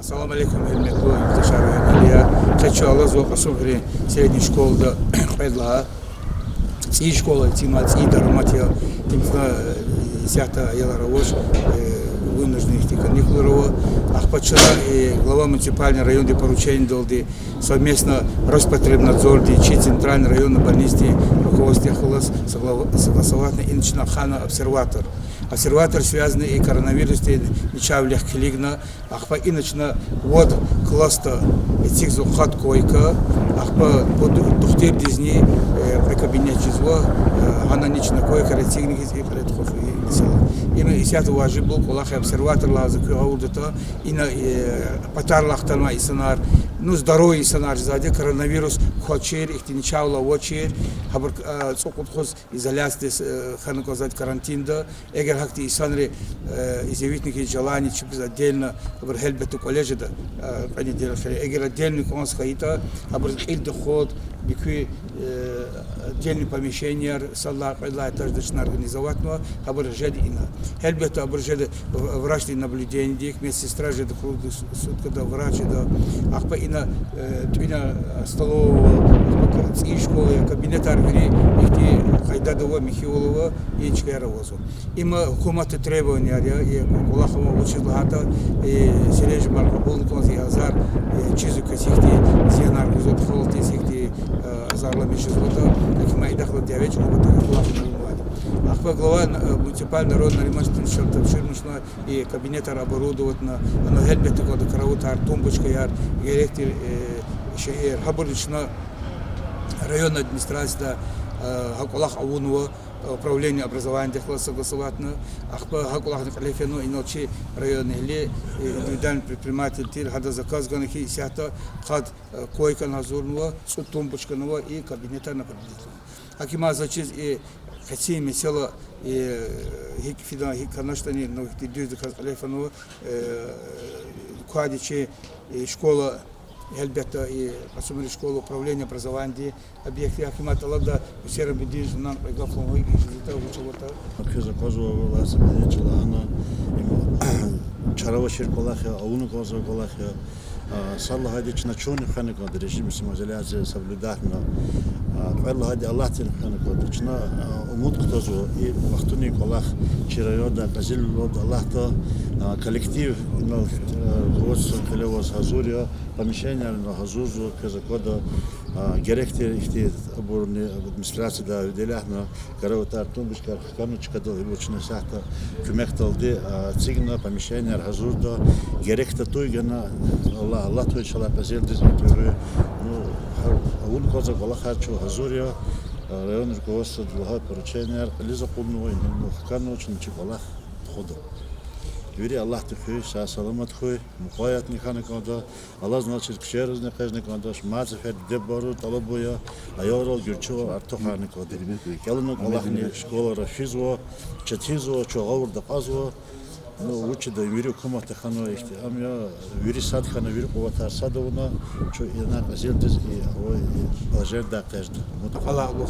Ассаламу алейкум, хөрмәтле иптәшләр. Я хочу аллаз вакысым при средней школе предлагаю. И школа, и дарматия, и сята яларовош, вынуждены идти каникулы. Ахпачара и глава муниципального района поручение дал совместно Роспотребнадзор, и центральный районный больницы руководстве хлас согласовательно и начинал хана обсерватор. Обсерватор связанный и коронавирусом ничего легколигна, ахпа и начина вот класса этих зухат койка, ахпа под духтер дизни при кабинете зло, она нична койка ретигник из их ретхов и села. Именно из этого важно был коллах обсерватор лазак аудита и на патар лахталма и сценар. Ну здоровый сценар сзади коронавирус хочер их ничего лавочер, хабар сокут хоз изоляции хануказать карантинда. Эгер хакти исанри изъявительники желания чипз отдельно хабар хелбету колледжа да они делают. Эгер отдельный конс хаита хабар ил доход бикви отдельные помещения саллах аллах таждачно организовать, но хабар жеди ина. Хелбету хабар жеди врачные наблюдения, их медсестра жеди круглые сутки да врач да ахпа ина твина столового и школы кабинет арвери ихти хайдадова михиолова и чкаровозу. Има хукуматы требования и кулахова учила хата и сереж маркабул конзи азар чизу касихти зенар гузот холти сихти азарла мишизлота такима идахла девять вот кулахова ахпа глава муниципального народного ремонтного шартовширнушна и кабинет оборудовать на хельбету кода караутар тумбочка яр директор шеер хабулична районная администрация хакулах авунова управление образования класса согласовательно ахпа хакулах халифено иначе районный ли индивидуальный предприниматель тир хада заказ ганахи сята хад койка назорного суд тумбочканого и кабинета на предметно акима зачиз и хотим села и хик фида хик конечно не но ты дюз заказ халифено квадичи школа Эльбета и особенно школа управления образования объекты Ахимат Аллада усера бедин нам приглафлом и жита училота. Кызы козу власы бедичила она чарова ширколахи ауну козу колахи саллах адич начони ханы код режим самоизоляции соблюдать на Аллах ади Аллах тин ханы код чна умут козу и вахтуни колах чирайода казил лод Аллахта коллектив на гос телевоз Хазурия помещение на Хазузу казакода директор ихти оборудование администрации да выделяхна караутар тумбочка канучка до выборочная сахта кумекталды цигна помещение Хазурда директор туйгана Allah той шала казелдиз интервью ну он козак Аллах хочу Хазурия район руководство для поручения лиза кубного ну канучный чипалах ходу Юрий Аллах тхуй, ша саламат хуй, мухаят нихана канда, Аллах значит кшерез не каждый канда, шмацефет дебару талабуя, айорал гюрчува артохани канда. Келнок Аллах не школа рафизва, чатизва, чогаур дапазва, ну учи да Юрий кумата хано ихти, амя Юрий сад хано Юрий куватар садовна, чо ина казелдиз и ой бажер да каждый. Аллах Бог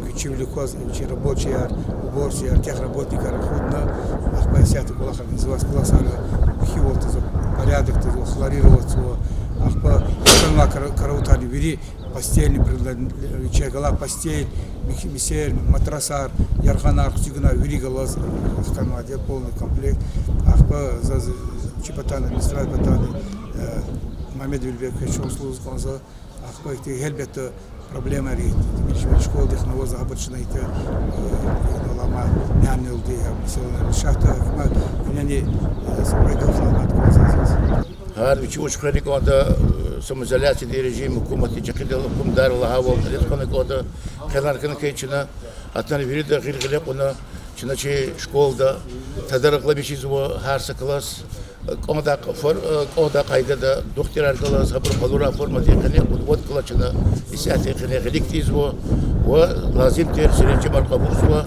ключевой класс, учи рабочий уборщик, тех работников ходна. Ахпасят кулах организовать класс, хивот за порядок, за хлорировать, ахпа сама караутали вери постельный человек гала постель, мисер, матрасар, ярханар, кутигна вери галаз, ахканвадия полный комплект, ахпа за чипатана, администрация батаны, Мамед Вильбек хочу услуг конза, ахпа их хельбет проблема рит, школа дихнова забочная это лама нянил ди обсел шахта они собрали фламат конза. هار بتشوف شكرا كودا سمزلات دي رجيم حكومة جكيد لكم دار الله هو قلت كنا كودا كنا كيتشنا أتاني بريد غير غلقنا شنا شيء شكول دا تدرج لبيشي زوا هارس كلاس كودا قايدة دا دكتور الكلاس خبر قدورة فورمة دي خليه ود كلاس شنا إساتي خليه غلق تيزوا ولازم تير سرير جمال قبوزوا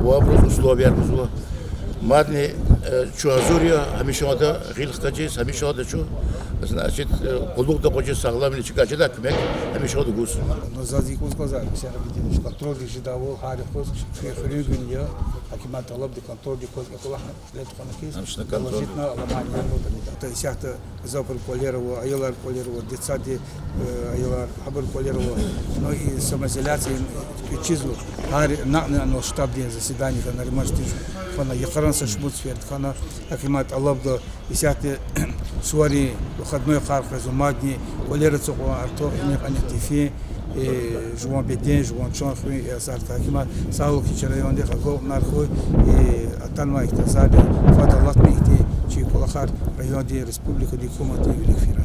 وابرز أسلوب يربزوا مادني شو هزوريا هميشه هذا غير اختجيس هميشه هذا شو значит قلوق ده قوي ساغلام اللي شكاجة ده كمك هميشه هذا جوز Но за зикус коза, все видим, что контроль жидаву, харихус, фригунья, акимат алаб, контроль коз, эколах, лет ханакис, положительно Албания, то есть это запор полировал, айлар полировал, детсади, айлар хабар полировал, но и самоизоляция чизлу, на штаб день заседания, на ремонте, фана яхаранса шмуцферд, фана акимат алаб, десятый суари, выходной харх, разумадни, полировал, арто, не анятифи, جوان بدین جوان چون خوی اثر تاکیمات سالک چرایان دیگر گو نرخوی اتنوا اقتصاد فدالت میتی چی کل آخر رایان دی رسپوبلیک دی کومتی ولی فیرا